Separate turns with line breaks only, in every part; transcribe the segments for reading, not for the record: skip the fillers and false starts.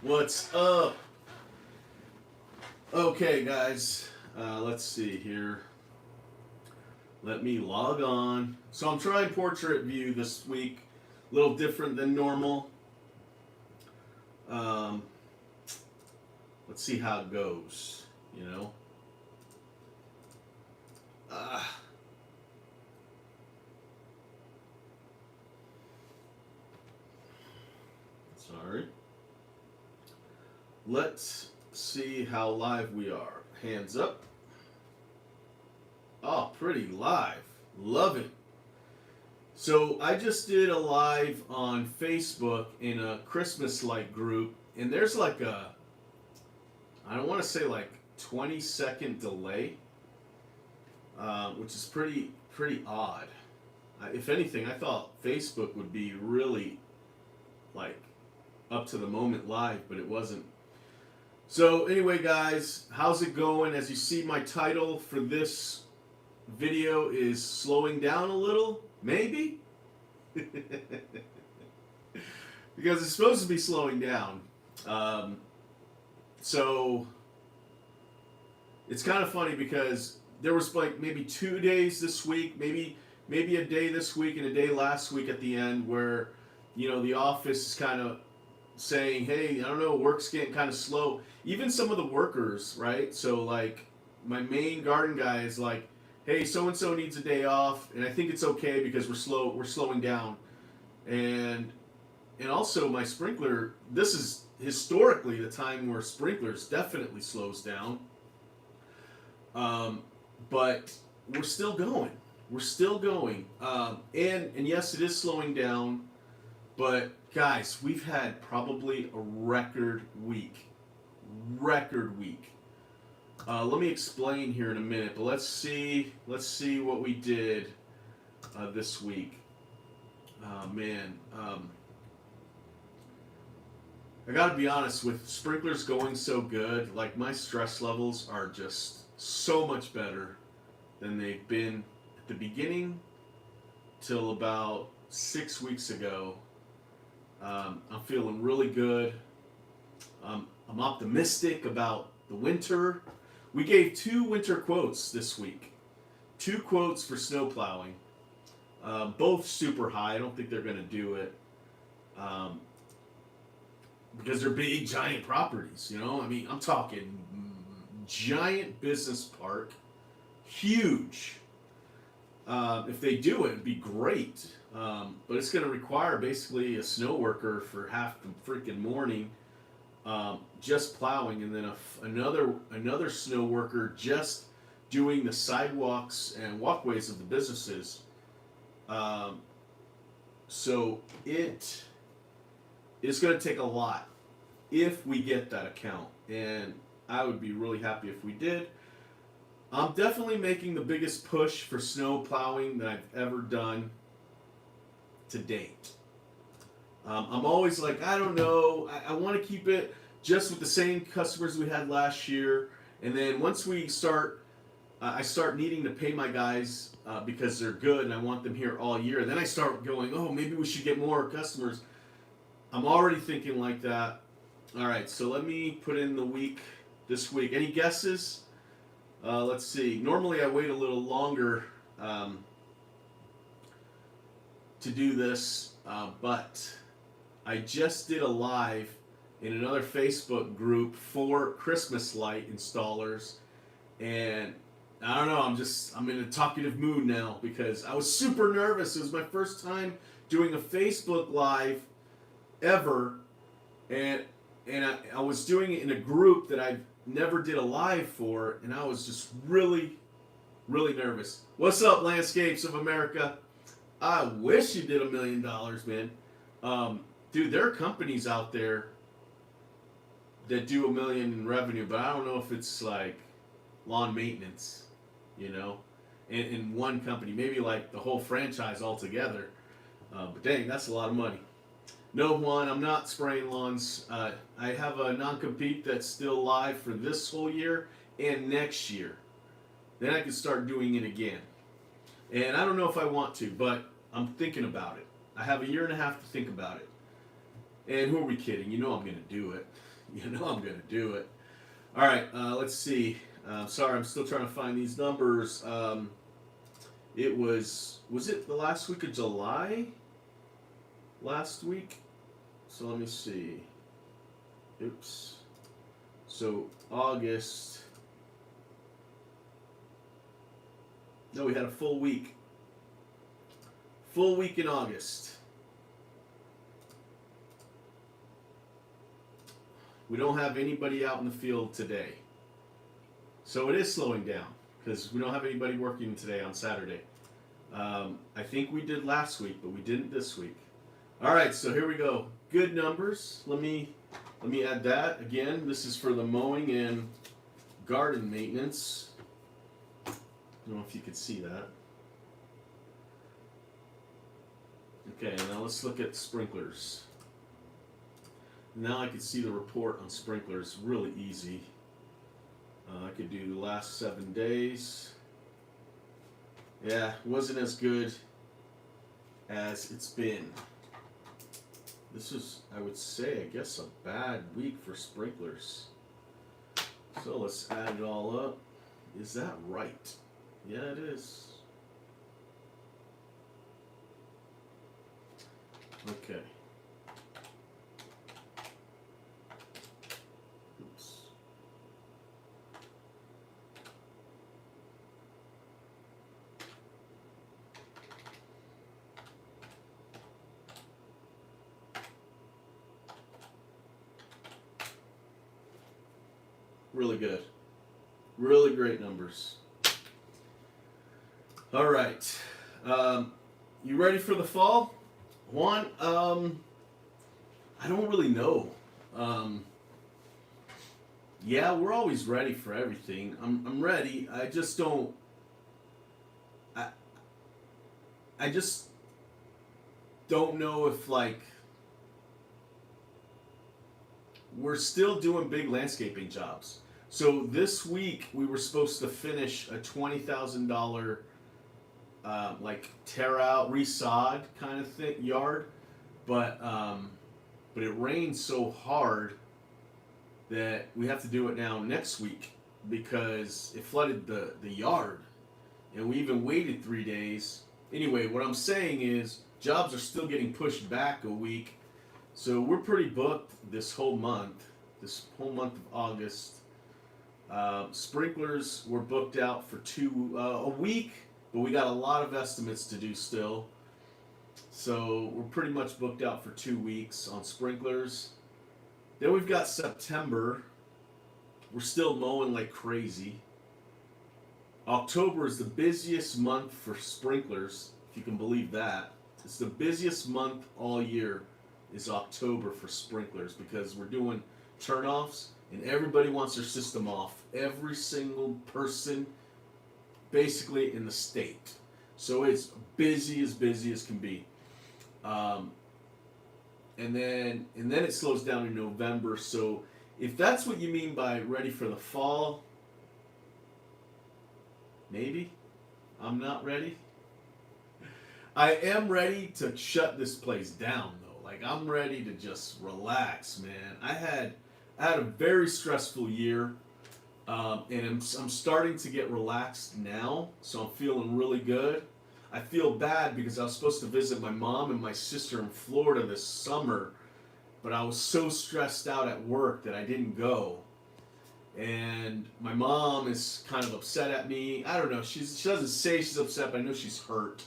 What's up? Okay, guys. Let's see here. Let me log on. So I'm trying portrait view this week. A little different than normal. Um, let's see how it goes. You know. Uh, sorry. Let's see how live we are. Hands up. Oh, pretty live. Love it. So I just did a live on Facebook in a Christmas light group, and there's like a, I don't want to say like 20-second delay, which is pretty odd. If anything, I thought Facebook would be really like up to the moment live, but it wasn't. So anyway, guys, how's it going? As you see, my title for this video is slowing down a little, maybe. Because it's supposed to be slowing down. So it's kind of funny because there was like maybe 2 days this week, maybe a day this week and a day last week at the end where the office is kind of saying, hey, I don't know, work's getting kind of slow. Even some of the workers, right? So like my main garden guy is like, hey, so and so needs a day off, and I think it's okay because we're slowing down, and also my sprinkler. This is historically the time where sprinklers definitely slows down, but we're still going. We're still going, and yes, it is slowing down, but guys, we've had probably a record week. Record week. Let me explain here in a minute, but let's see what we did this week. Man, I gotta be honest, with sprinklers going so good, like my stress levels are just so much better than they've been at the beginning till about 6 weeks ago. I'm feeling really good. I'm optimistic about the winter. We gave 2 winter quotes this week. 2 quotes for snow plowing. Both super high. I don't think they're going to do it. Because they're big, giant properties, I mean, I'm talking giant business park. Huge. If they do it, it'd be great. But it's going to require basically a snow worker for half the freaking morning, just plowing, and then another snow worker just doing the sidewalks and walkways of the businesses. So it is going to take a lot if we get that account, and I would be really happy if we did. I'm definitely making the biggest push for snow plowing that I've ever done to date. I'm always like, I don't know, I want to keep it just with the same customers we had last year, and then once we start, I start needing to pay my guys because they're good and I want them here all year. Then I start going, oh, maybe we should get more customers. I'm already thinking like that. All right, so let me put in the week this week. Any guesses? Let's see. Normally I wait a little longer to do this, but I just did a live in another Facebook group for Christmas light installers, and I don't know, I'm in a talkative mood now because I was super nervous. It was my first time doing a Facebook live ever, and I was doing it in a group that I never did a live for, and I was just really, really nervous. What's up, Landscapes of America? I wish you did $1 million, man. Dude, there are companies out there that do $1 million in revenue, but I don't know if it's like lawn maintenance, in one company. Maybe like the whole franchise altogether. But dang, that's a lot of money. No, Juan, I'm not spraying lawns. I have a non-compete that's still live for this whole year and next year. Then I can start doing it again. And I don't know if I want to, but I'm thinking about it. I have a year and a half to think about it. And who are we kidding? You know I'm going to do it. You know I'm going to do it. All right, let's see. Sorry, I'm still trying to find these numbers. It was it the last week of July? Last week? So let me see. Oops. So August. No, we had a full week. Full week in August. We don't have anybody out in the field today. So it is slowing down because we don't have anybody working today on Saturday. I think we did last week, but we didn't this week. All right, so here we go. Good numbers. Let me add that again. This is for the mowing and garden maintenance. I don't know if you could see that. Okay, now let's look at sprinklers. Now I can see the report on sprinklers really easy. I could do the last 7 days. Yeah, wasn't as good as it's been. This is, I would say, I guess a bad week for sprinklers. So let's add it all up. Is that right? Yeah, it is. Okay. Oops. Really good. Really great numbers. All right. You ready for the fall? Juan, I don't really know. Yeah, we're always ready for everything. I'm ready. I just don't. I just don't know if like we're still doing big landscaping jobs. So this week we were supposed to finish a $20,000 like tear out, resod kind of thing yard, but it rained so hard that we have to do it now next week because it flooded the yard, and we even waited 3 days. Anyway, what I'm saying is jobs are still getting pushed back a week, so we're pretty booked this whole month of August. Sprinklers were booked out for a week, but we got a lot of estimates to do still. So we're pretty much booked out for 2 weeks on sprinklers. Then we've got September. We're still mowing like crazy. October is the busiest month for sprinklers, if you can believe that. It's the busiest month all year is October for sprinklers because we're doing turnoffs and everybody wants their system off. Every single person basically in the state. So it's busy as can be. And then it slows down in November. So if that's what you mean by ready for the fall, maybe. I'm not ready. I am ready to shut this place down though. Like I'm ready to just relax, man. I had a very stressful year. And I'm starting to get relaxed now, so I'm feeling really good. I feel bad because I was supposed to visit my mom and my sister in Florida this summer, but I was so stressed out at work that I didn't go. And my mom is kind of upset at me. I don't know. She doesn't say she's upset, but I know she's hurt.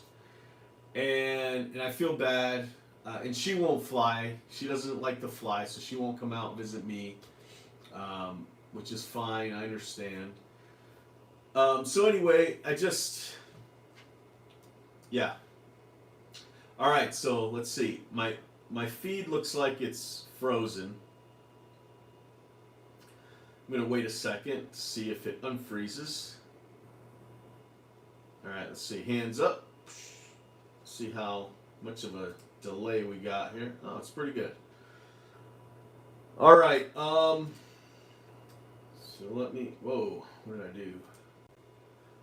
And I feel bad. And she won't fly. She doesn't like to fly, so she won't come out and visit me. Which is fine, I understand. So anyway, yeah. All right, so let's see. My feed looks like it's frozen. I'm gonna wait a second to see if it unfreezes. All right, let's see. Hands up. See how much of a delay we got here. Oh, it's pretty good. All right. So whoa, what did I do?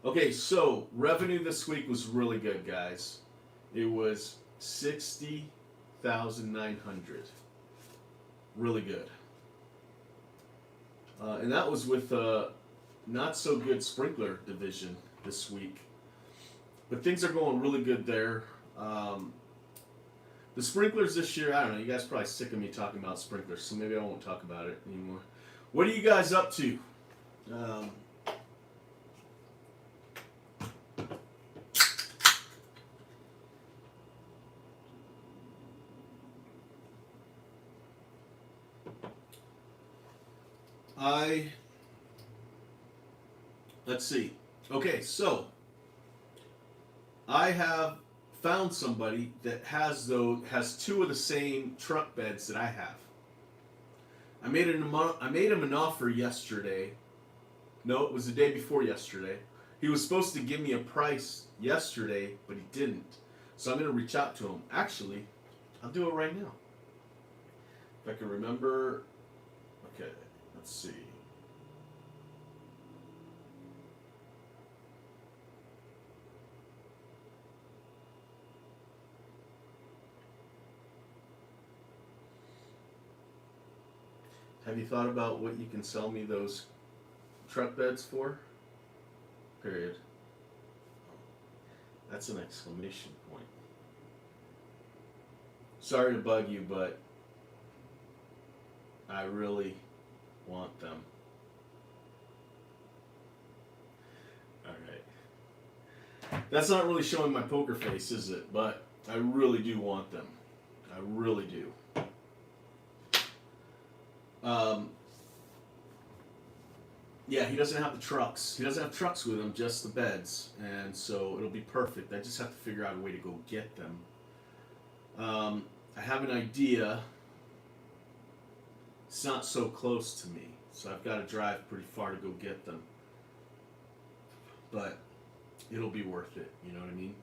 Okay, so revenue this week was really good, guys. It was $60,900. really good. And that was with a not so good sprinkler division this week. But things are going really good there. The sprinklers this year, I don't know, you guys are probably sick of me talking about sprinklers, so maybe I won't talk about it anymore. What are you guys up to? Let's see. Okay, so I have found somebody that has two of the same truck beds that I have. I made him an offer yesterday. No, it was the day before yesterday. He was supposed to give me a price yesterday, but he didn't. So I'm going to reach out to him. Actually, I'll do it right now. If I can remember. Okay, let's see. Have you thought about what you can sell me those truck beds for? Period. That's an exclamation point. Sorry to bug you, but I really want them. Alright. That's not really showing my poker face, is it? But I really do want them. I really do. Yeah, he doesn't have the trucks. He doesn't have trucks with him, just the beds. And so it'll be perfect. I just have to figure out a way to go get them. I have an idea. It's not so close to me, so I've got to drive pretty far to go get them. But it'll be worth it, you know what I mean?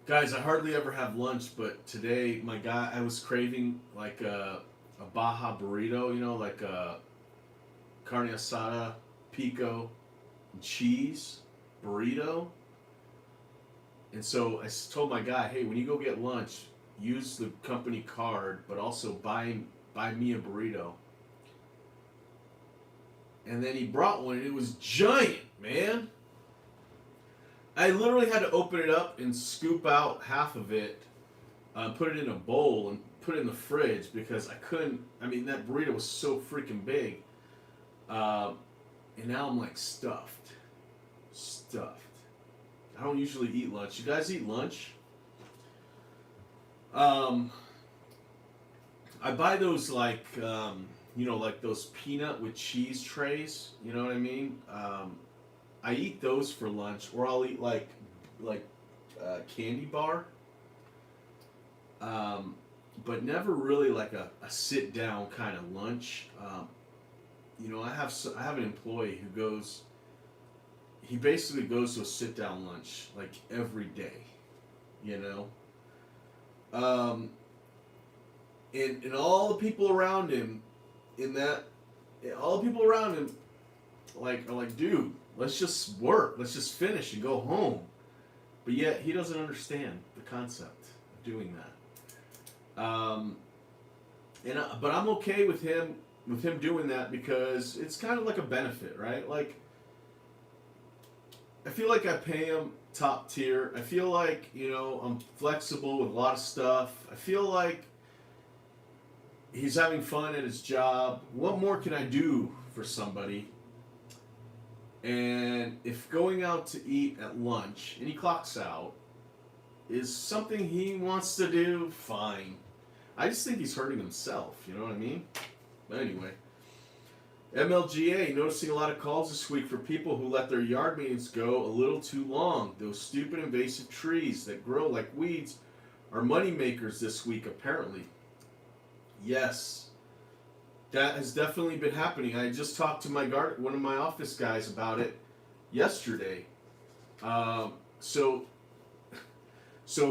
Guys, I hardly ever have lunch, but today I was craving like a Baja burrito, you know, like a carne asada, pico, and cheese burrito. And so I told my guy, hey, when you go get lunch, use the company card, but also buy me a burrito. And then he brought one, and it was giant, man. I literally had to open it up and scoop out half of it, put it in a bowl, and put it in the fridge because I couldn't. I mean, that burrito was so freaking big. And now I'm like stuffed. I don't usually eat lunch. You guys eat lunch? I buy those like, like those peanut with cheese trays. You know what I mean? I eat those for lunch, or I'll eat like candy bar. But never really like a sit down kind of lunch. I have an employee who goes. He basically goes to a sit down lunch like every day, you know. And all the people around him, are like, dude, let's just work, let's just finish and go home. But yet he doesn't understand the concept of doing that. But I'm okay with him doing that because it's kind of like a benefit, right? Like, I feel like I pay him top tier. I feel like, I'm flexible with a lot of stuff. I feel like he's having fun at his job. What more can I do for somebody? And if going out to eat at lunch, and he clocks out, is something he wants to do, fine. I just think he's hurting himself, you know what I mean? But anyway. MLGA, noticing a lot of calls this week for people who let their yard maintenance go a little too long. Those stupid invasive trees that grow like weeds are money makers this week, apparently. Yes, that has definitely been happening. I just talked to one of my office guys about it yesterday. So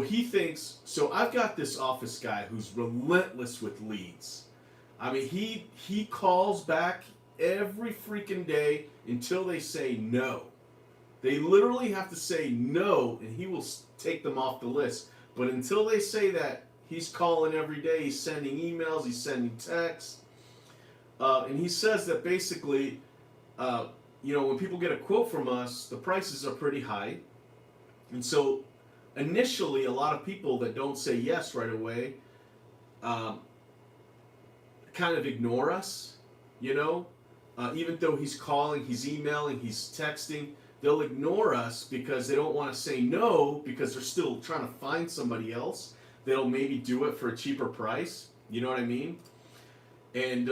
he thinks, so I've got this office guy who's relentless with leads. I mean, he calls back every freaking day until they say no. They literally have to say no, and he will take them off the list. But until they say that, he's calling every day. He's sending emails. He's sending texts. And he says that basically, when people get a quote from us, the prices are pretty high. And so initially, a lot of people that don't say yes right away kind of ignore us, even though he's calling, he's emailing, he's texting. They'll ignore us because they don't want to say no because they're still trying to find somebody else that'll maybe do it for a cheaper price. You know what I mean? And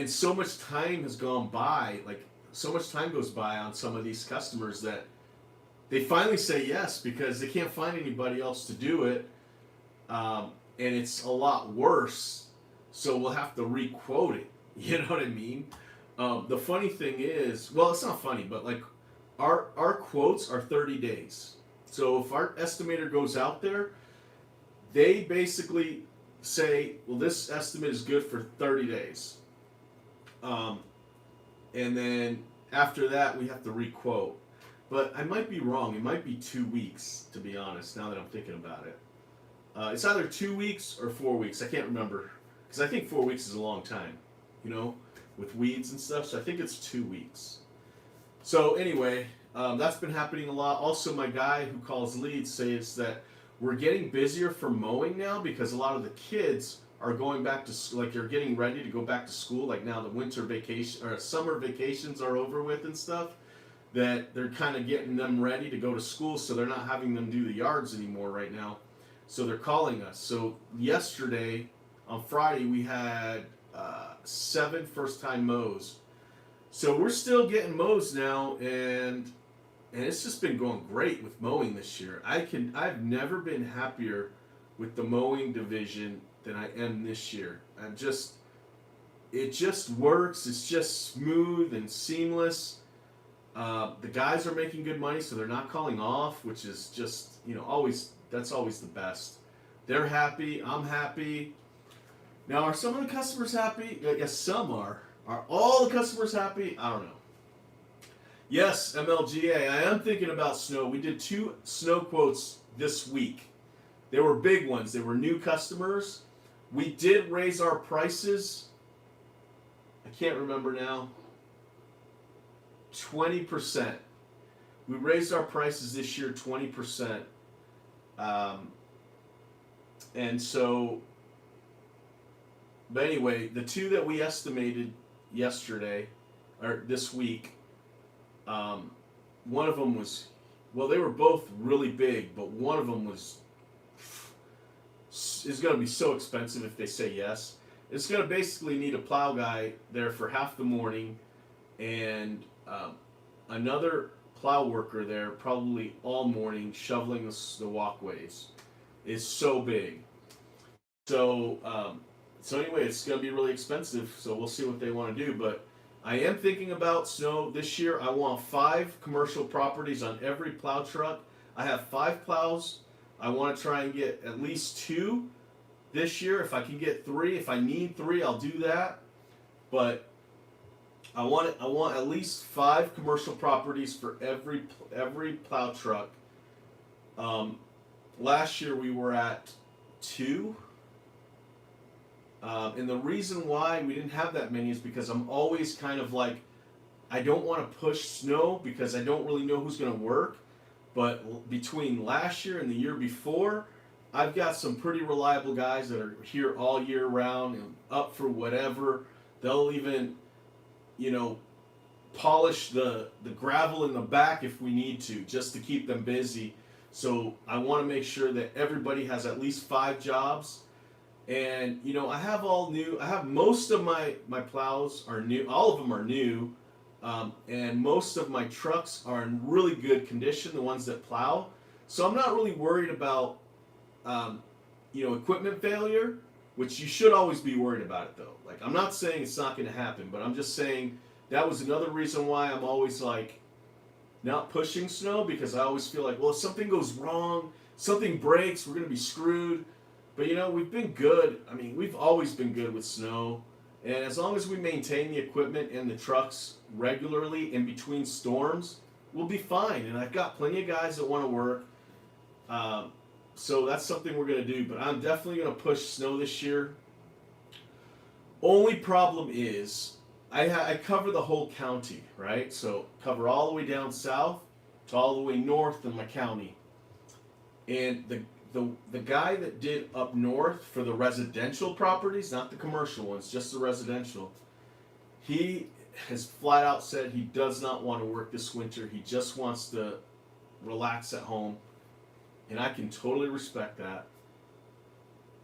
so much time has gone by, like so much time goes by on some of these customers that they finally say yes because they can't find anybody else to do it, and it's a lot worse. So we'll have to re-quote it. You know what I mean? The funny thing is, well, it's not funny, but like our quotes are 30 days. So if our estimator goes out there, they basically say, well, this estimate is good for 30 days. And then after that, we have to re-quote. But I might be wrong. It might be 2 weeks, to be honest, now that I'm thinking about it. It's either 2 weeks or 4 weeks. I can't remember. Because I think 4 weeks is a long time, with weeds and stuff. So I think it's 2 weeks. So anyway, that's been happening a lot. Also, my guy who calls leads says that we're getting busier for mowing now because a lot of the kids are going back to school, like they're getting ready to go back to school. Like now the winter vacation or summer vacations are over with and stuff, that they're kind of getting them ready to go to school, so they're not having them do the yards anymore right now. So they're calling us. So yesterday, on Friday, we had 7 first-time mows. So we're still getting mows now, and it's just been going great with mowing this year. I've never been happier with the mowing division than I am this year. It just works. It's just smooth and seamless. The guys are making good money, so they're not calling off, which is just, that's always the best. They're happy. I'm happy. Now, are some of the customers happy? Yes, some are. Are all the customers happy? I don't know. Yes, MLGA, I am thinking about snow. We did 2 snow quotes this week. They were big ones. They were new customers. We did raise our prices. I can't remember now. 20%. We raised our prices this year 20%. And so, but anyway, the 2 that we estimated yesterday, or this week, one of them was, well, they were both really big, but one of them is going to be so expensive if they say yes. It's going to basically need a plow guy there for half the morning and another plow worker there probably all morning shoveling the walkways. It's so big. So anyway, it's going to be really expensive, so we'll see what they want to do. But I am thinking about snow this year. I want 5 commercial properties on every plow truck. I have 5 plows. I want to try and get at least 2 this year. If I can get 3, if I need 3, I'll do that. But I want at least 5 commercial properties for every plow truck. Last year we were at 2. And the reason why we didn't have that many is because I'm always kind of like, I don't want to push snow because I don't really know who's going to work. But between last year and the year before, I've got some pretty reliable guys that are here all year round and up for whatever. They'll even, polish the gravel in the back if we need to, just to keep them busy. So I want to make sure that everybody has at least 5 jobs. And, I have most of my plows are new. All of them are new. And most of my trucks are in really good condition, the ones that plow. So I'm not really worried about, equipment failure, which you should always be worried about it, though. Like, I'm not saying it's not going to happen, but I'm just saying that was another reason why I'm always, not pushing snow, because I always feel like, well, if something goes wrong, something breaks, we're going to be screwed. But, we've been good. I mean, we've always been good with snow. And as long as we maintain the equipment and the trucks regularly in between storms, we'll be fine. And I've got plenty of guys that want to work. Um, so that's something we're going to do. But I'm definitely going to push snow this year. Only problem is I cover the whole county, right? So cover all the way down south to all the way north in my county. And the guy that did up north for the residential properties, not the commercial ones, just the residential, he has flat out said he does not want to work this winter. He just wants to relax at home. And I can totally respect that.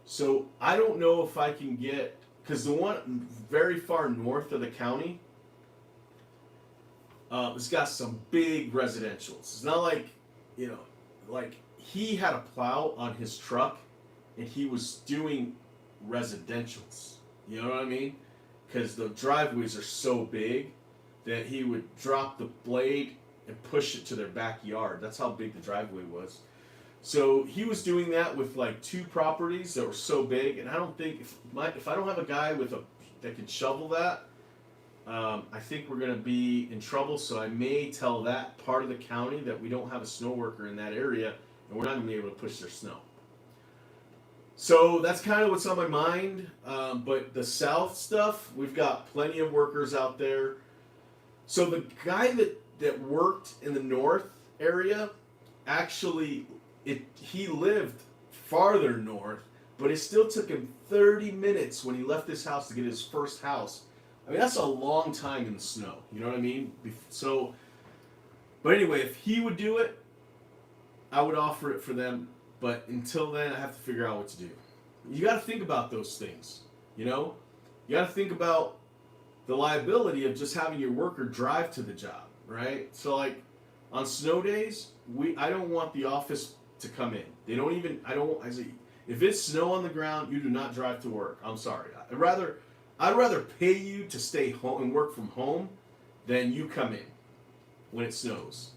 So I don't know if I can get, because the one very far north of the county, it's got some big residentials. It's not like, like he had a plow on his truck and he was doing residentials. You know what I mean? Because the driveways are so big that he would drop the blade and push it to their backyard. That's how big the driveway was. So he was doing that with like 2 properties that were so big, and I don't think if I don't have a guy that can shovel that, I think we're gonna be in trouble. So I may tell that part of the county that we don't have a snow worker in that area, and we're not gonna be able to push their snow. So that's kind of what's on my mind. But the south stuff, we've got plenty of workers out there. So the guy that worked in the north area, actually, he lived farther north, but it still took him 30 minutes when he left this house to get his first house. I mean, that's a long time in the snow. You know what I mean? So, but anyway, if he would do it, I would offer it for them. But until then, I have to figure out what to do. You got to think about those things. You got to think about the liability of just having your worker drive to the job, right? So like on snow days, I don't want the office to come in. If it's snow on the ground, you do not drive to work. I'm sorry. I'd rather pay you to stay home and work from home than you come in when it snows.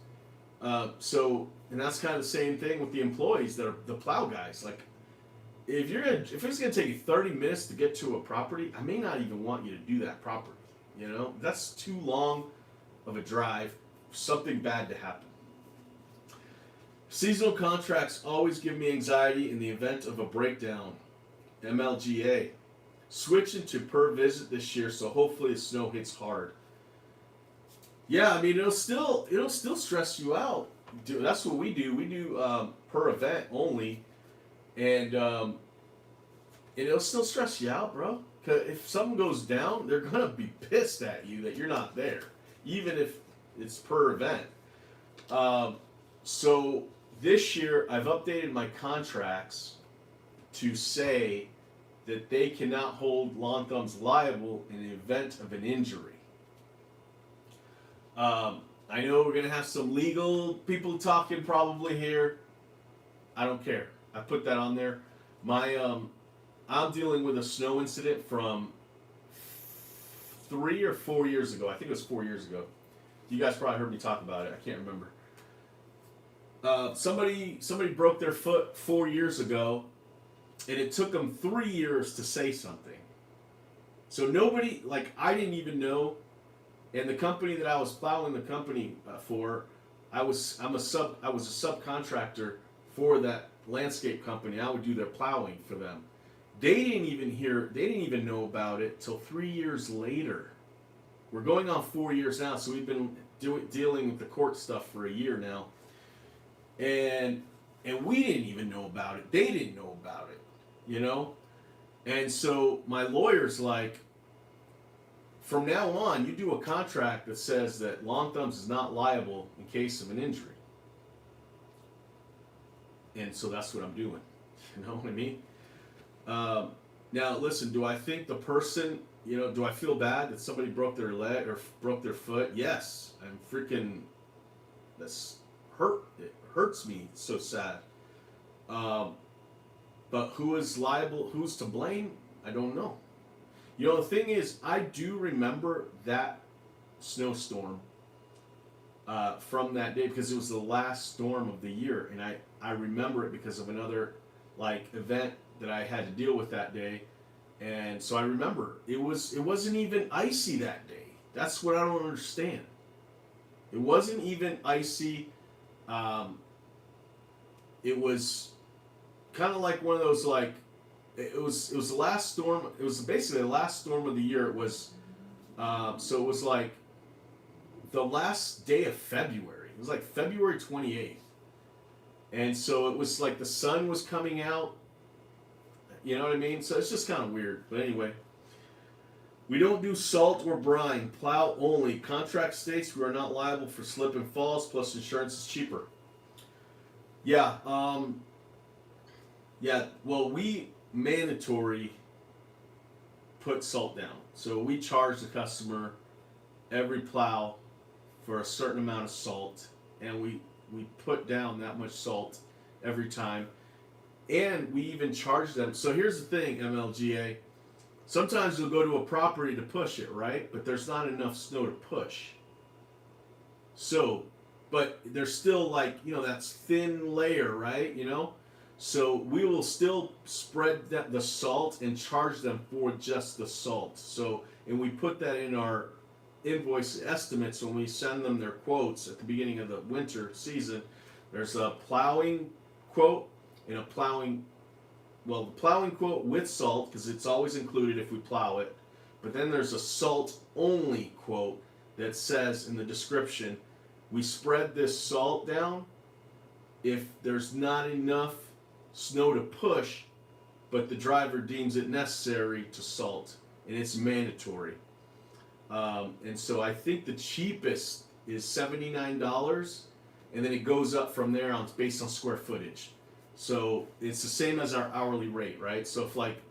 And that's kind of the same thing with the employees that are the plow guys. Like, if it's gonna take you 30 minutes to get to a property, I may not even want you to do that property. That's too long of a drive for something bad to happen. Seasonal contracts always give me anxiety in the event of a breakdown. MLGA. Switching to per visit this year, so hopefully the snow hits hard. Yeah, I mean it'll still stress you out. That's what we do. We do per event only, and it'll still stress you out, bro. Cause if something goes down, they're gonna be pissed at you that you're not there, even if it's per event. So this year, I've updated my contracts to say that they cannot hold Lawn Thumbs liable in the event of an injury. I know we're going to have some legal people talking probably here. I don't care. I put that on there. I'm dealing with a snow incident from 3 or 4 years ago. I think it was 4 years ago. You guys probably heard me talk about it. I can't remember. Somebody broke their foot 4 years ago, and it took them 3 years to say something. So nobody, I didn't even know. And the company that I was plowing the company for, I was a subcontractor for that landscape company. I would do their plowing for them. They didn't even know about it till 3 years later. We're going on 4 years now, so we've been dealing with the court stuff for a year now. And we didn't even know about it. They didn't know about it, And so my lawyer's like, from now on, you do a contract that says that Lawn Thumbs is not liable in case of an injury. And so that's what I'm doing. You know what I mean? Now, listen, do I think the person, do I feel bad that somebody broke their leg or broke their foot? Yes. That's hurt. It hurts me. It's so sad. But who is liable? Who's to blame? I don't know. The thing is, I do remember that snowstorm from that day because it was the last storm of the year, and I remember it because of another event that I had to deal with that day, and so I remember it wasn't even icy that day. That's what I don't understand. It wasn't even icy. it was kind of like one of those like it was the last storm. It was basically the last storm of the year. It was so it was like the last day of February. It was like February 28th, and so it was like the sun was coming out. You know what I mean? So it's just kind of weird. But anyway, we don't do salt or brine. Plow only. Contract states we are not liable for slip and falls. Plus insurance is cheaper. Yeah. Yeah. Well, we mandatory put salt down. So we charge the customer every plow for a certain amount of salt, and we put down that much salt every time, and we even charge them. So here's the thing, MLGA. Sometimes you'll go to a property to push it, right? But there's not enough snow to push. So, but there's still like, that thin layer, right? So we will still spread the salt and charge them for just the salt. So, and we put that in our invoice estimates when we send them their quotes at the beginning of the winter season. There's a plowing quote and a plowing, well, the plowing quote with salt, because it's always included if we plow it. But then there's a salt only quote that says in the description, we spread this salt down if there's not enough snow to push, but the driver deems it necessary to salt, and it's mandatory. And so I think the cheapest is $79, and then it goes up from there on based on square footage. So it's the same as our hourly rate, right? So if like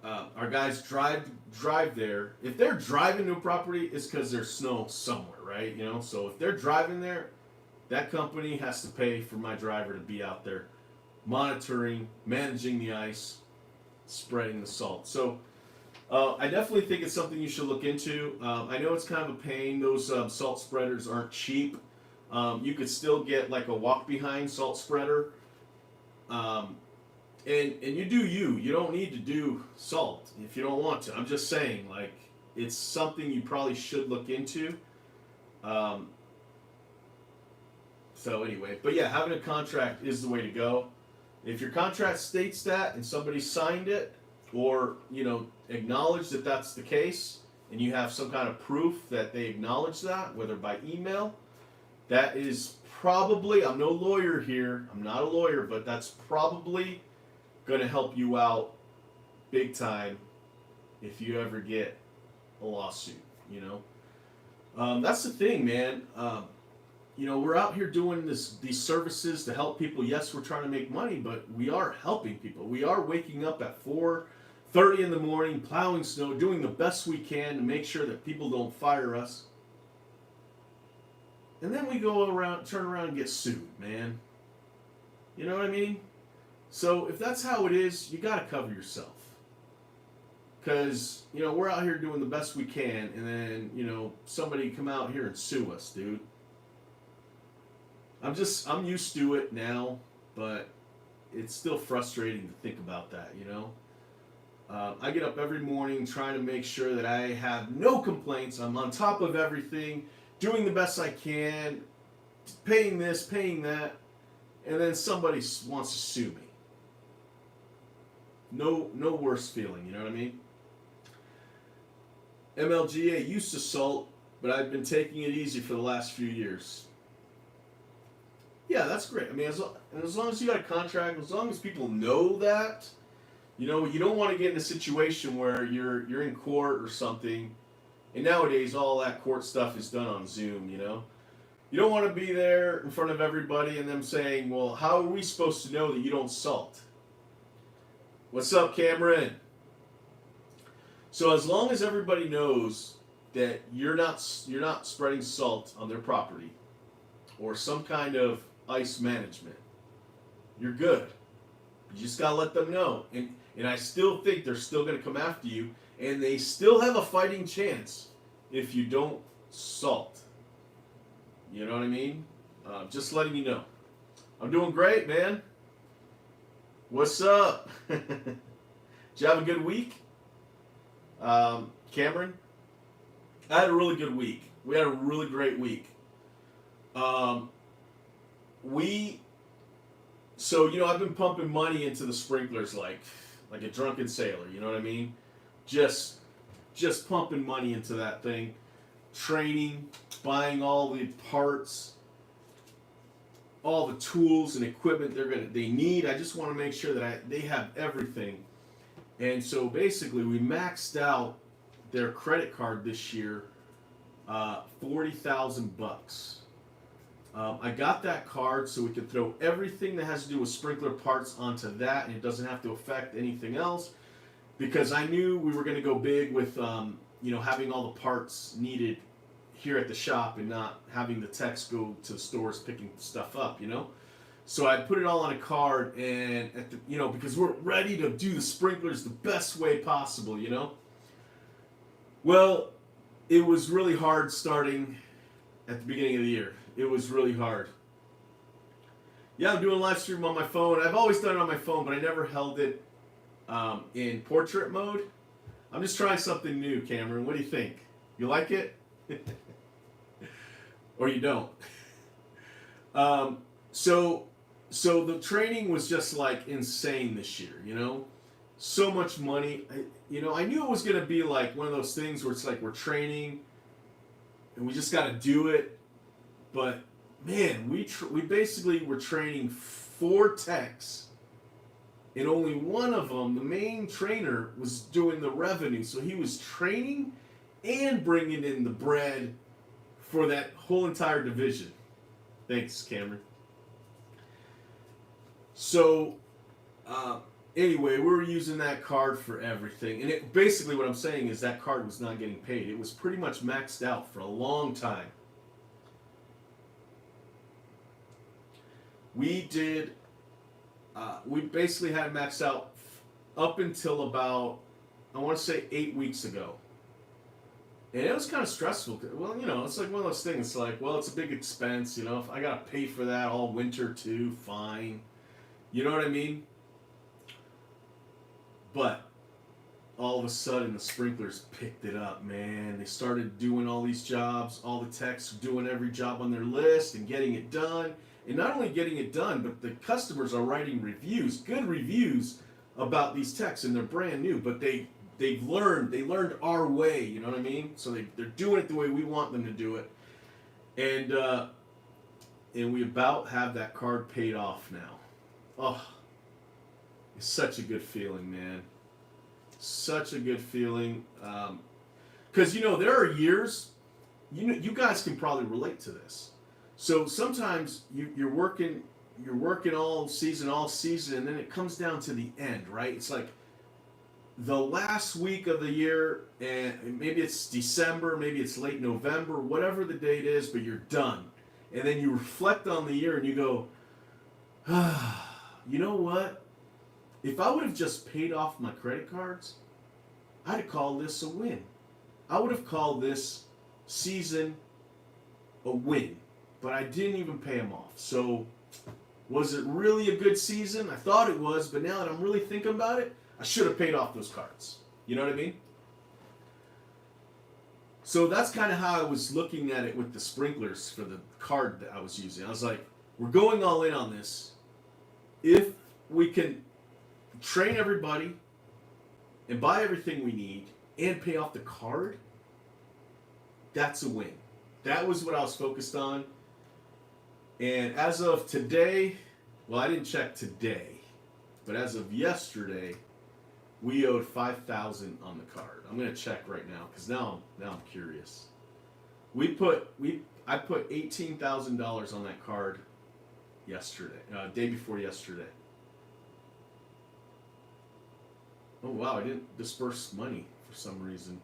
our guys drive there, if they're driving to a property, it's because there's snow somewhere, right? So if they're driving there, that company has to pay for my driver to be out there monitoring, managing the ice, spreading the salt. So I definitely think it's something you should look into. I know it's kind of a pain. Those salt spreaders aren't cheap. You could still get like a walk-behind salt spreader. And you do you. You don't need to do salt if you don't want to. I'm just saying, like, it's something you probably should look into. So anyway, but yeah, having a contract is the way to go. If your contract states that and somebody signed it, or acknowledge that that's the case, and you have some kind of proof that they acknowledge that, whether by email, that is probably, I'm no lawyer here, I'm not a lawyer, but that's probably going to help you out big time if you ever get a lawsuit. That's the thing, man. We're out here doing these services to help people. Yes, we're trying to make money, but we are helping people. We are waking up at 4:30 in the morning, plowing snow, doing the best we can to make sure that people don't fire us. And then we turn around and get sued, man. You know what I mean? So if that's how it is, you got to cover yourself. Because, we're out here doing the best we can, and then, somebody come out here and sue us, dude. I'm used to it now, but it's still frustrating to think about that, I get up every morning trying to make sure that I have no complaints. I'm on top of everything, doing the best I can, paying this, paying that, and then somebody wants to sue me. No worse feeling, you know what I mean? MLGA used to salt, but I've been taking it easy for the last few years. Yeah, that's great. I mean, as long as you got a contract, as long as people know that, you don't want to get in a situation where you're in court or something, and nowadays all that court stuff is done on Zoom, You don't want to be there in front of everybody and them saying, well, how are we supposed to know that you don't salt? What's up, Cameron? So as long as everybody knows that you're not spreading salt on their property or some kind of ice management, you're good. You just gotta let them know. And I still think they're still gonna come after you, and they still have a fighting chance if you don't salt. You know what I mean? Just letting you know. I'm doing great, man. What's up? Did you have a good week? Cameron? I had a really good week. We had a really great week. we so I've been pumping money into the sprinklers like a drunken sailor. You know what I mean? Just just pumping money into that thing, training, buying all the parts, all the tools and equipment they need. I just want to make sure that they have everything. And so basically, we maxed out their credit card this year, $40,000. I got that card so we could throw everything that has to do with sprinkler parts onto that, and it doesn't have to affect anything else. Because I knew we were going to go big with, having all the parts needed here at the shop and not having the techs go to the stores picking stuff up. So I put it all on a card, and because we're ready to do the sprinklers the best way possible. Well, it was really hard starting at the beginning of the year. It was really hard. Yeah, I'm doing a live stream on my phone. I've always done it on my phone, but I never held it in portrait mode. I'm just trying something new, Cameron. What do you think? You like it? Or you don't? So the training was just like insane this year, So much money. I knew it was going to be like one of those things where it's like we're training and we just got to do it. But man, we basically were training 4 techs, and only one of them, the main trainer, was doing the revenue. So he was training and bringing in the bread for that whole entire division. Thanks, Cameron. So, anyway, we were using that card for everything. And basically what I'm saying is that card was not getting paid. It was pretty much maxed out for a long time. We basically had it maxed out up until about, I want to say 8 weeks ago. And it was kind of stressful. Well, it's like one of those things. It's like, well, it's a big expense. If I got to pay for that all winter too, fine. You know what I mean? But all of a sudden, the sprinklers picked it up, man. They started doing all these jobs. All the techs doing every job on their list and getting it done. And not only getting it done, but the customers are writing reviews, good reviews about these techs, and they're brand new. But they learned our way. You know what I mean? So they're doing it the way we want them to do it. And we about have that card paid off now. Oh, it's such a good feeling, man. Such a good feeling. Because there are years, you guys can probably relate to this. So sometimes you're working all season, and then it comes down to the end, right? It's like the last week of the year, and maybe it's December, maybe it's late November, whatever the date is, but you're done. And then you reflect on the year and you go, you know what? If I would have just paid off my credit cards, I'd have called this a win. I would have called this season a win. But I didn't even pay them off. So, was it really a good season? I thought it was, but now that I'm really thinking about it, I should have paid off those cards. You know what I mean? So that's kind of how I was looking at it with the sprinklers for the card that I was using. I was like, we're going all in on this. If we can train everybody and buy everything we need and pay off the card, that's a win. That was what I was focused on. And as of today, well, I didn't check today, but as of yesterday, we owed $5,000 on the card. I'm gonna check right now because now I'm curious. I put $18,000 on that card yesterday, day before yesterday. Oh wow, I didn't disperse money for some reason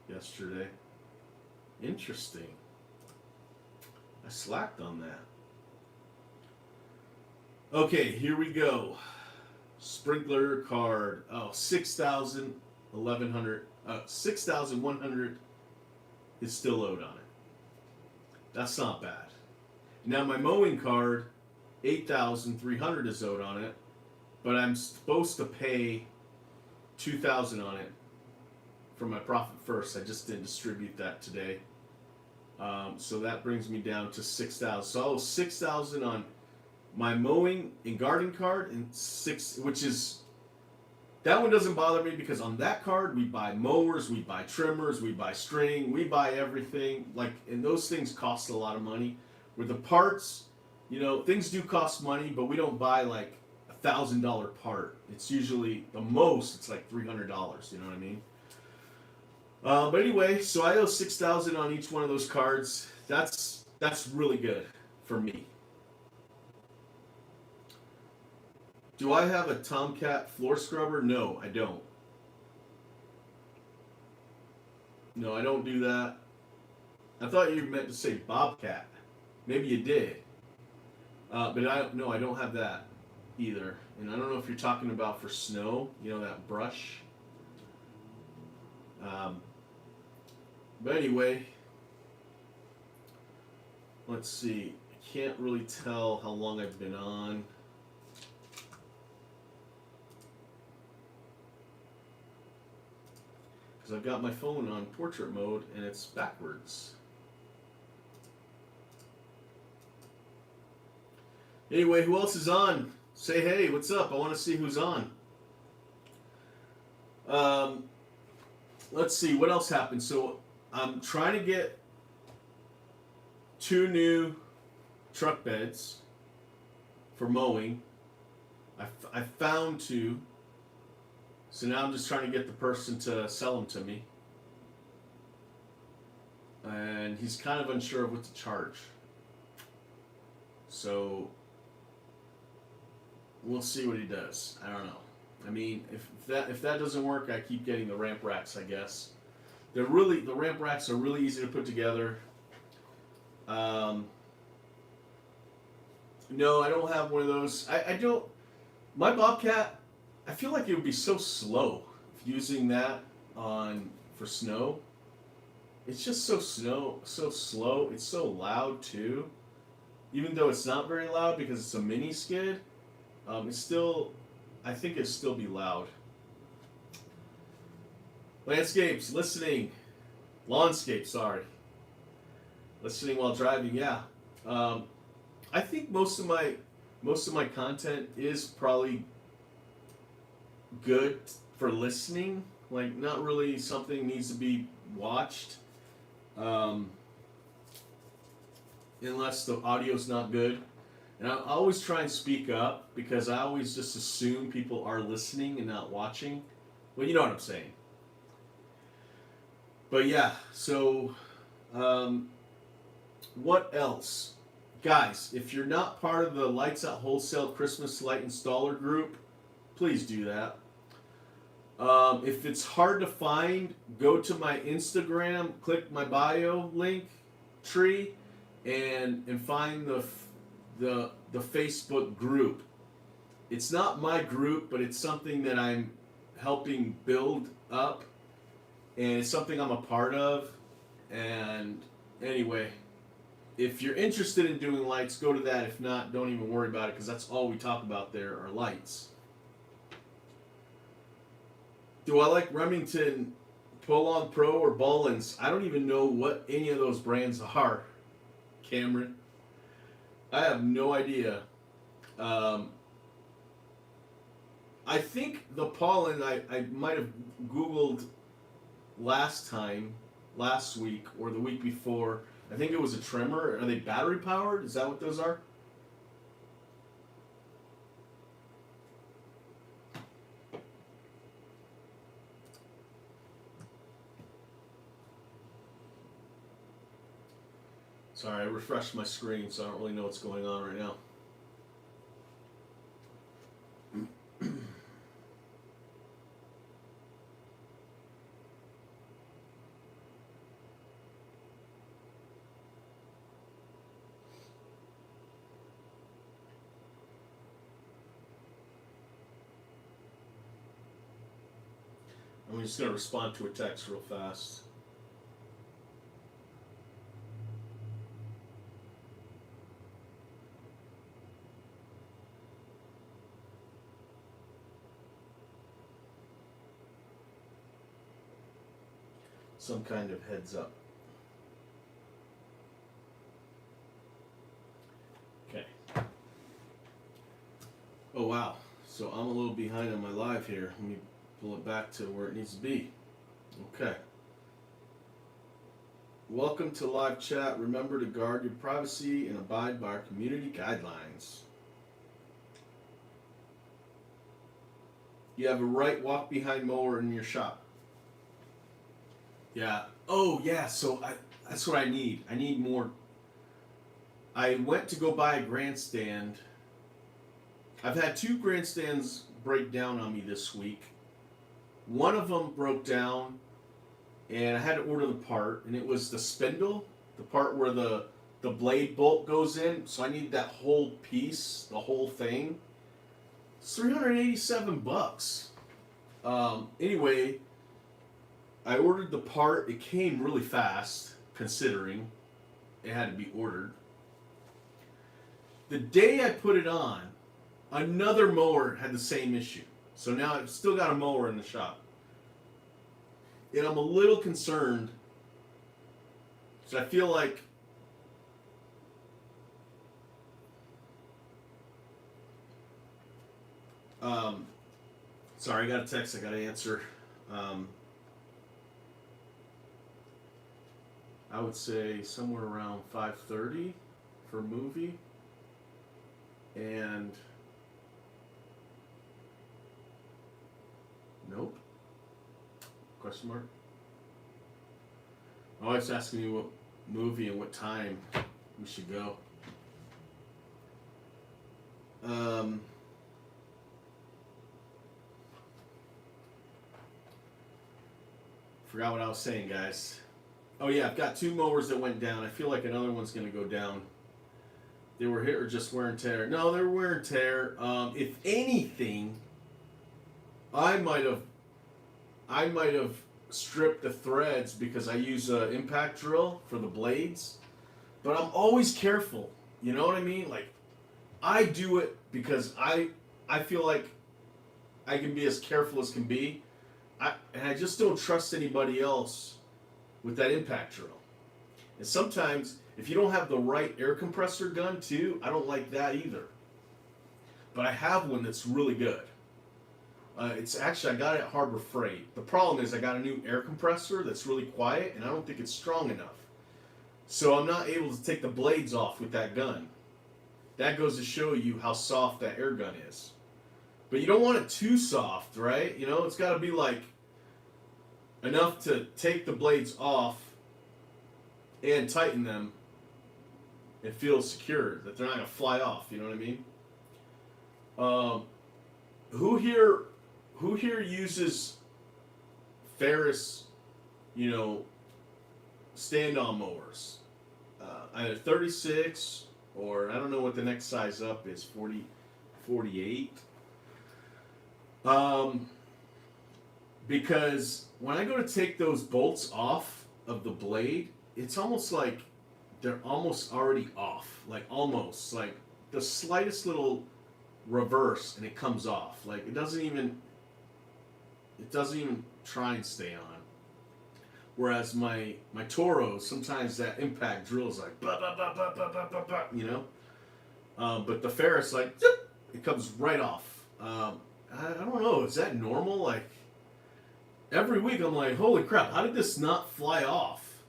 yesterday. Interesting. I slacked on that. Okay, here we go. Sprinkler card. Oh, 6,100 is still owed on it. That's not bad. Now my mowing card, 8,300 is owed on it, but I'm supposed to pay 2,000 on it for my profit first. I just didn't distribute that today. So that brings me down to 6,000. So I owe 6,000 on my mowing and garden card, and six, which is that one doesn't bother me because on that card we buy mowers, we buy trimmers, we buy string, we buy everything. Like, and those things cost a lot of money. With the parts, things do cost money, but we don't buy like $1,000 part. It's usually the most. It's like $300. You know what I mean? But anyway, so I owe $6,000 on each one of those cards. That's really good for me. Do I have a Tomcat floor scrubber? No, I don't. No, I don't do that. I thought you meant to say Bobcat. Maybe you did. But I don't have that either. And I don't know if you're talking about for snow, that brush. But anyway, let's see. I can't really tell how long I've been on. Because I've got my phone on portrait mode and it's backwards. Anyway, who else is on? Say hey, what's up? I want to see who's on. Let's see, what else happened? So I'm trying to get 2 new truck beds for mowing. I found 2. So now I'm just trying to get the person to sell them to me. And he's kind of unsure of what to charge. So we'll see what he does. I don't know. I mean, if that doesn't work, I keep getting the ramp racks, I guess. The ramp racks are really easy to put together. No, I don't have one of those. I don't. My Bobcat, I feel like it would be so slow using that for snow. It's just so slow. It's so loud too. Even though it's not very loud because it's a mini skid, it's still. I think it'd still be loud. Landscapes, listening, lawnscape. Sorry. Listening while driving. Yeah. I think most of my content is probably good for listening. Like, not really something needs to be watched. Unless the audio's not good. And I always try and speak up because I always just assume people are listening and not watching. Well, you know what I'm saying. But yeah, so what else? Guys, if you're not part of the Lights Out Wholesale Christmas Light Installer group, please do that. If it's hard to find, go to my Instagram, click my bio link tree, and find the Facebook group. It's not my group, but it's something that I'm helping build up, and it's something I'm a part of. And anyway, if you're interested in doing lights, go to that. If not, don't even worry about it, because that's all we talk about there are lights. Do I like Remington Pull-On Pro or Bollins? I don't even know what any of those brands are, Cameron. I have no idea. I think the pollen I might have Googled last week or the week before. I think it was a trimmer. Are they battery powered? Is that what those are? Sorry, I refreshed my screen, so I don't really know what's going on right now. I'm just going to respond to a text real fast. Some kind of heads up. Okay. I'm a little behind on my live here. Let me pull it back to where it needs to be. Okay. Welcome to live chat. Remember to guard your privacy and abide by our community guidelines. You have a right walk behind mower in your shop. Yeah. Oh, yeah. So that's what I need. I need more. I went to go buy a grandstand. I've had 2 grandstands break down on me this week. One of them broke down, and I had to order the part, and it was the spindle, the part where the blade bolt goes in. So I needed that whole piece, the whole thing. It's $387. Anyway, I ordered the part. It came really fast, considering it had to be ordered. The day I put it on, another mower had the same issue. So now I've still got a mower in the shop. And I'm a little concerned. So I feel like sorry, I got a text I got to answer. I would say somewhere around 5:30 for a movie. And nope. Question mark. My wife's asking me what movie and what time we should go. Forgot what I was saying, guys. Oh yeah, I've got 2 mowers that went down. I feel like another one's gonna go down. They were hit or just wear and tear? No, they were wear and tear. If anything, I might have stripped the threads because I use an impact drill for the blades. But I'm always careful. You know what I mean? Like, I do it because I feel like I can be as careful as can be. And I just don't trust anybody else with that impact drill. And sometimes, if you don't have the right air compressor gun too, I don't like that either. But I have one that's really good. It's actually, I got it at Harbor Freight. The problem is I got a new air compressor that's really quiet, and I don't think it's strong enough. So I'm not able to take the blades off with that gun. That goes to show you how soft that air gun is. But you don't want it too soft, right? You know, it's got to be like enough to take the blades off and tighten them and feel secure that they're not going to fly off. You know what I mean? Who here uses Ferris, stand-on mowers? Either 36 or I don't know what the next size up is, 40, 48. Because when I go to take those bolts off of the blade, it's almost like they're almost already off. Like almost. Like the slightest little reverse and it comes off. Like it doesn't even try and stay on. Whereas my Toros, sometimes that impact drill is like bah, bah, bah, bah, bah, bah, bah, bah, you know? But the Ferris, like, zip, it comes right off. I don't know, is that normal? Like, every week I'm like, holy crap, how did this not fly off?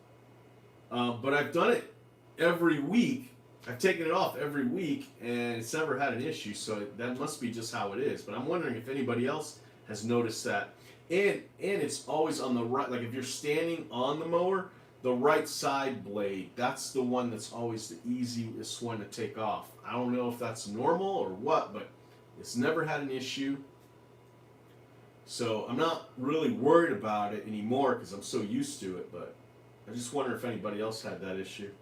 But I've done it every week. I've taken it off every week, and it's never had an issue, so that must be just how it is. But I'm wondering if anybody else has noticed that. And it's always on the right, like if you're standing on the mower, the right side blade, that's the one that's always the easiest one to take off. I don't know if that's normal or what, but it's never had an issue. So I'm not really worried about it anymore because I'm so used to it, but I just wonder if anybody else had that issue.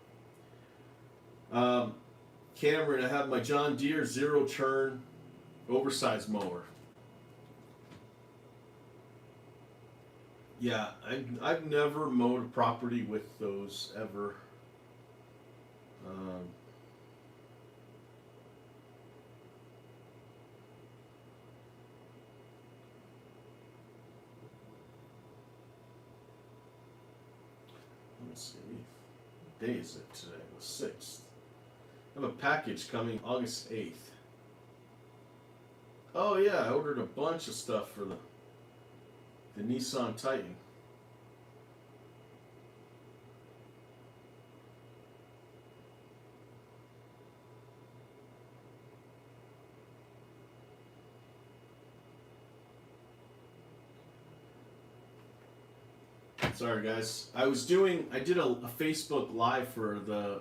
Cameron, I have my John Deere zero turn oversized mower. Yeah, I've never mowed a property with those ever. Let me see. What day is it today? The 6th. I have a package coming August 8th. Oh yeah, I ordered a bunch of stuff for the Nissan Titan. Sorry guys. I did a Facebook Live for the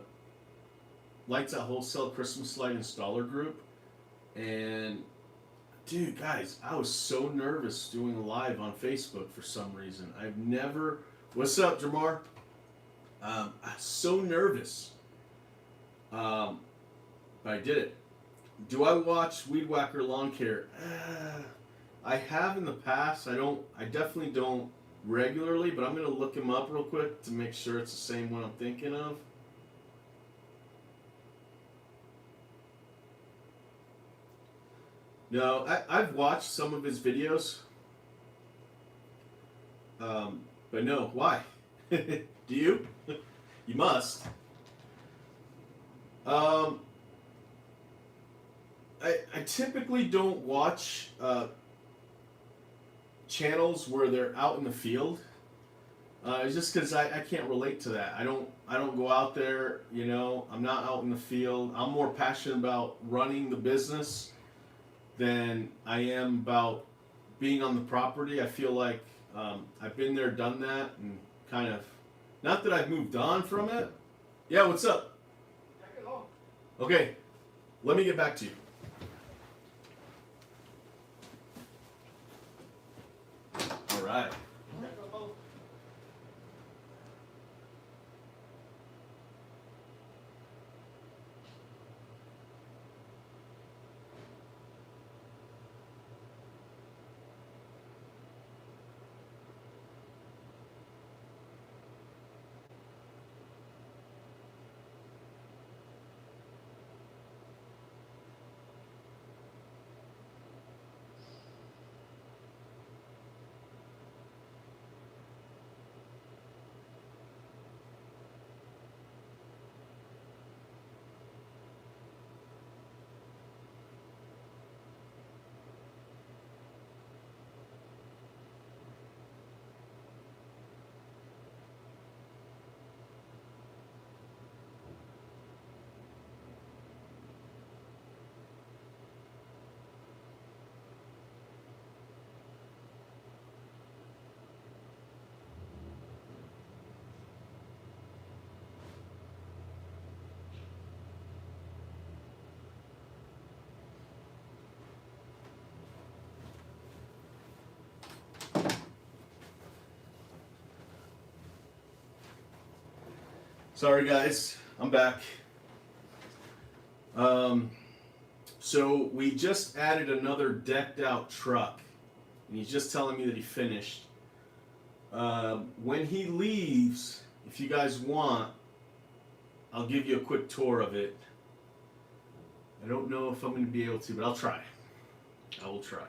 Lights Out Wholesale Christmas Light Installer Group. And dude, guys, I was so nervous doing a live on Facebook for some reason. I've never. What's up, Jamar? I was so nervous. But I did it. Do I watch Weed Whacker Lawn Care? I have in the past. I definitely don't regularly, but I'm gonna look him up real quick to make sure it's the same one I'm thinking of. No, I've watched some of his videos. But no, why? Do you? You must. Um, I typically don't watch channels where they're out in the field. It's just because I can't relate to that. I don't go out there. I'm not out in the field. I'm more passionate about running the business than I am about being on the property. I feel like I've been there, done that, and kind of, not that I've moved on from it. Yeah, what's up? Okay, let me get back to you. All right. Sorry guys, I'm back. So we just added another decked out truck, and he's just telling me that he finished. When he leaves, if you guys want, I'll give you a quick tour of it. I don't know if I'm going to be able to, but I'll try. I will try.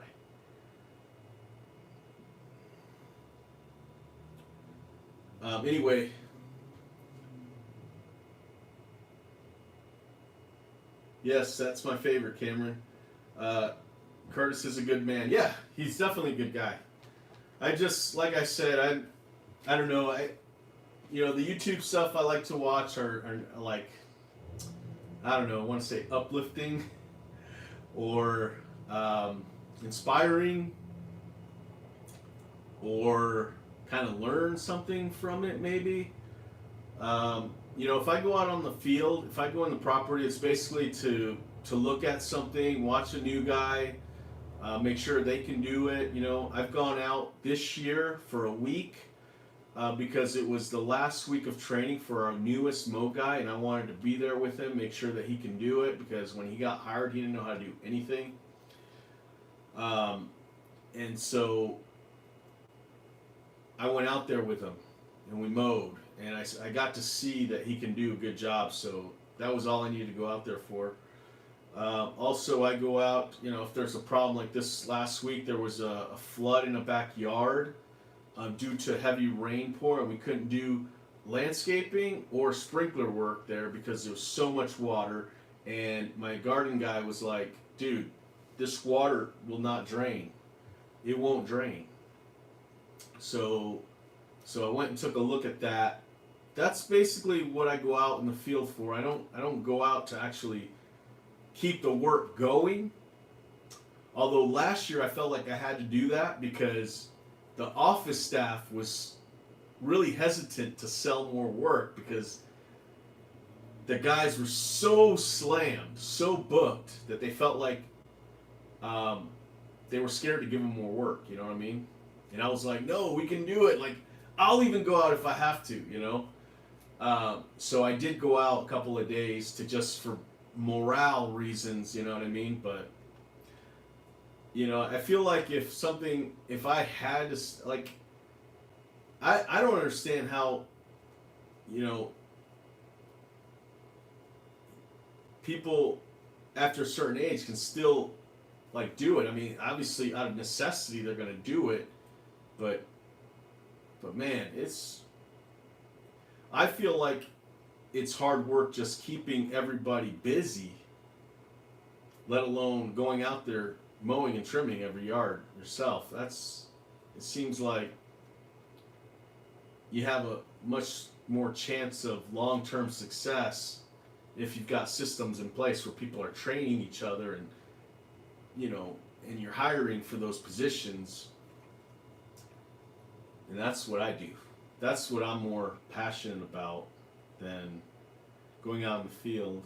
Anyway. Yes, that's my favorite, Cameron. Curtis is a good man. Yeah, he's definitely a good guy. I just, like I said, I don't know. The YouTube stuff I like to watch are like, I don't know, I want to say uplifting or inspiring or kind of learn something from it maybe. If I go out on the field, if I go on the property, it's basically to look at something, watch a new guy, make sure they can do it. I've gone out this year for a week because it was the last week of training for our newest mow guy, and I wanted to be there with him, make sure that he can do it, because when he got hired, he didn't know how to do anything. And so I went out there with him, and we mowed. And I got to see that he can do a good job, so that was all I needed to go out there for. Also, I go out, if there's a problem like this last week, there was a flood in a backyard due to heavy rain pour, and we couldn't do landscaping or sprinkler work there because there was so much water. And my garden guy was like, dude, this water will not drain. It won't drain. So I went and took a look at that. That's basically what I go out in the field for. I don't go out to actually keep the work going. Although last year I felt like I had to do that because the office staff was really hesitant to sell more work because the guys were so slammed, so booked that they felt like they were scared to give them more work. You know what I mean? And I was like, no, we can do it. Like, I'll even go out if I have to, you know? So I did go out a couple of days to just for morale reasons, you know what I mean? But, you know, I feel like if I had to, like, I don't understand how, you know, people after a certain age can still, like, do it. I mean, obviously out of necessity they're going to do it, but man, I feel like it's hard work just keeping everybody busy, let alone going out there mowing and trimming every yard yourself. It seems like you have a much more chance of long-term success if you've got systems in place where people are training each other and, you know, and you're hiring for those positions. And that's what I do. That's what I'm more passionate about than going out in the field.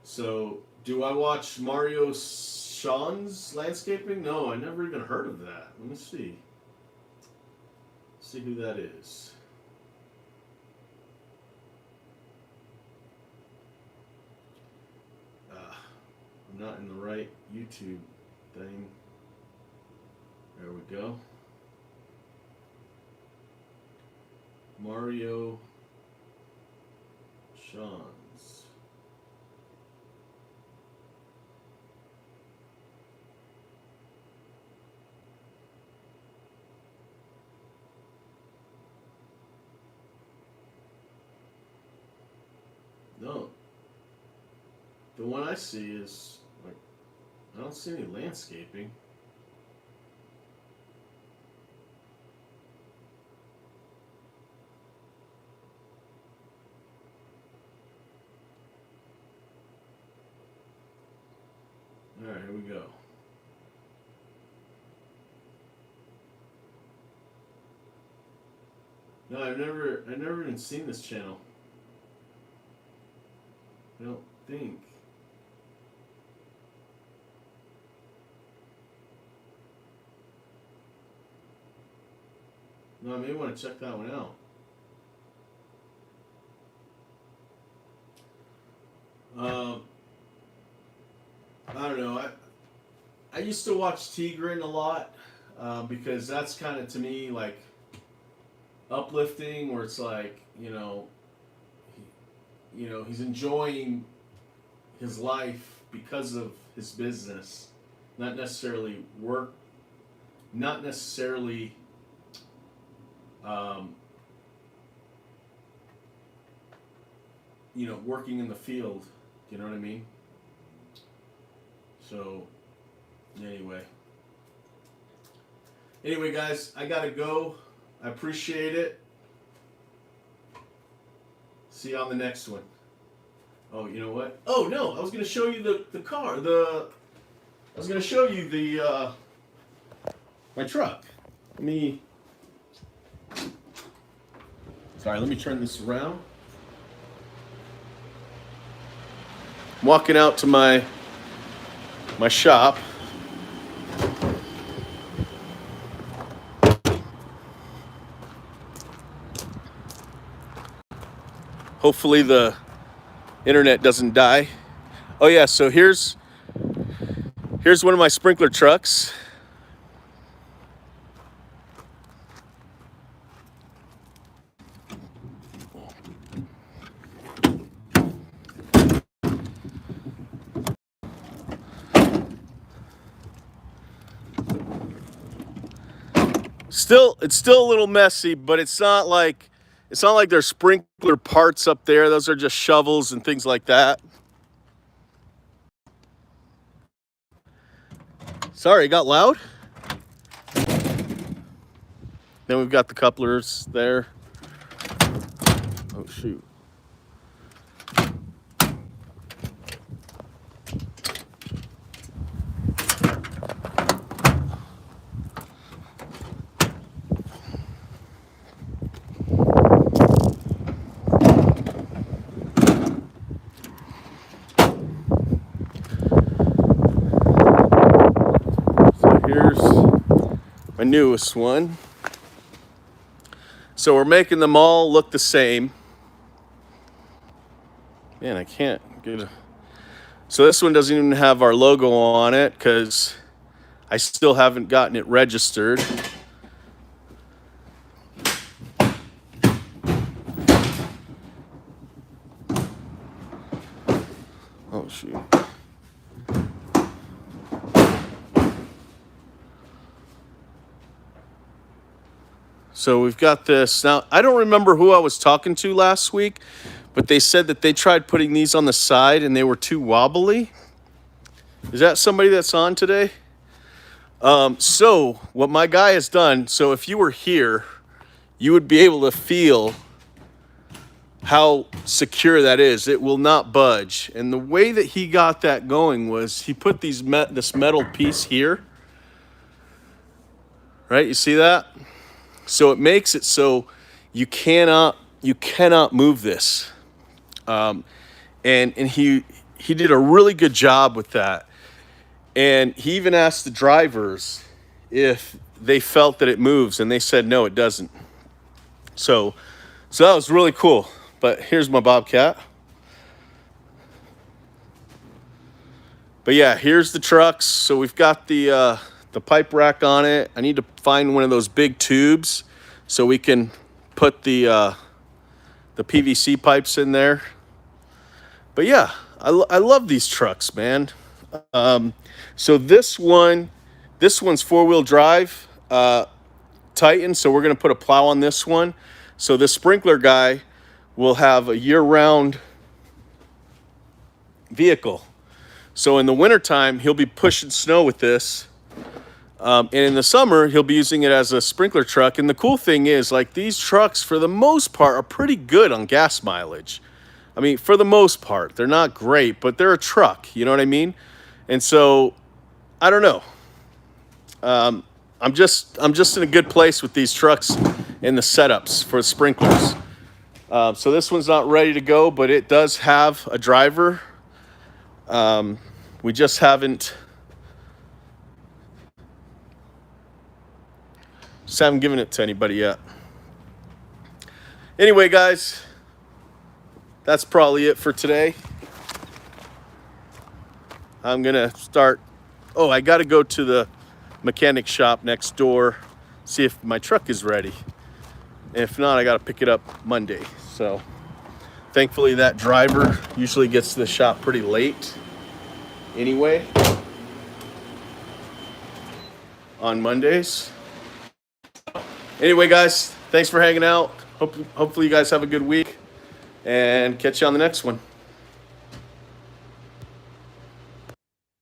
So, do I watch Mario Sean's landscaping? No, I never even heard of that. Let me see. See who that is. I'm not in the right YouTube thing. There we go. Mario Sean's. No. The one I see is, like, I don't see any landscaping. Alright, here we go. No, I've never even seen this channel. I don't think. No, I may want to check that one out. I don't know. I used to watch Tigran a lot because that's kind of, to me, like uplifting, where it's like, he's enjoying his life because of his business, not necessarily work, not necessarily working in the field. You know what I mean? So, anyway, guys, I gotta go. I appreciate it. See you on the next one. Oh, you know what? Oh no, I was gonna show you the car. I was gonna show you the my truck. Sorry, let me turn this around. I'm walking out to my shop. Hopefully the internet doesn't die. Oh yeah, so here's one of my sprinkler trucks. It's still a little messy, but it's not like there's sprinkler parts up there. Those are just shovels and things like that. Sorry, it got loud. Then we've got the couplers there. Oh, shoot. So here's my newest one. So we're making them all look the same. Man, I can't get a... So this one doesn't even have our logo on it because I still haven't gotten it registered. Oh, shoot. So we've got this. Now, I don't remember who I was talking to last week, but they said that they tried putting these on the side and they were too wobbly. Is that somebody that's on today? So what my guy has done, so if you were here, you would be able to feel how secure that is. It will not budge. And the way that he got that going was he put this metal piece here. Right, you see that? So it makes it so you cannot move this. And he did a really good job with that. And he even asked the drivers if they felt that it moves, and they said no, it doesn't. So that was really cool. But here's my Bobcat. But yeah, here's the trucks. So we've got the pipe rack on it. I need to find one of those big tubes so we can put the PVC pipes in there. But yeah, I love these trucks, man. So this one's four-wheel drive Titan. So we're gonna put a plow on this one. So the sprinkler guy will have a year-round vehicle. So in the wintertime, he'll be pushing snow with this. And in the summer, he'll be using it as a sprinkler truck. And the cool thing is, like, these trucks, for the most part, are pretty good on gas mileage. I mean, for the most part, they're not great, but they're a truck. You know what I mean? And so, I don't know. I'm just in a good place with these trucks and the setups for sprinklers. So this one's not ready to go, but it does have a driver. We just haven't given it to anybody yet. Anyway, guys, that's probably it for today. I'm gonna start. Oh, I gotta go to the mechanic shop next door, see if my truck is ready. If not, I gotta pick it up Monday. So thankfully that driver usually gets to the shop pretty late anyway on Mondays. Anyway, guys, thanks for hanging out. Hopefully you guys have a good week, and catch you on the next one.